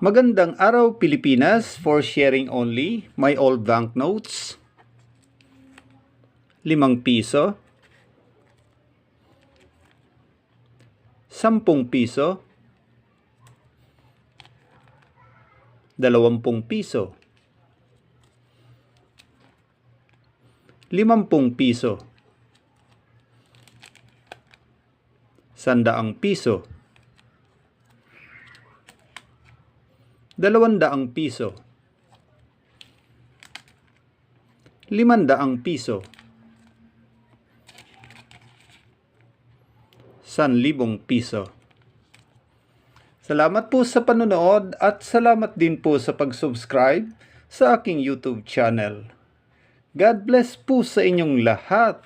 Magandang araw Pilipinas, for sharing only, my old banknotes. 5 piso, 10 piso, 20 piso, 50 piso, 100 piso, 200 piso, 500 piso, 1,000 piso. Salamat po sa panonood at salamat din po sa pag-subscribe sa aking YouTube channel. God bless po sa inyong lahat.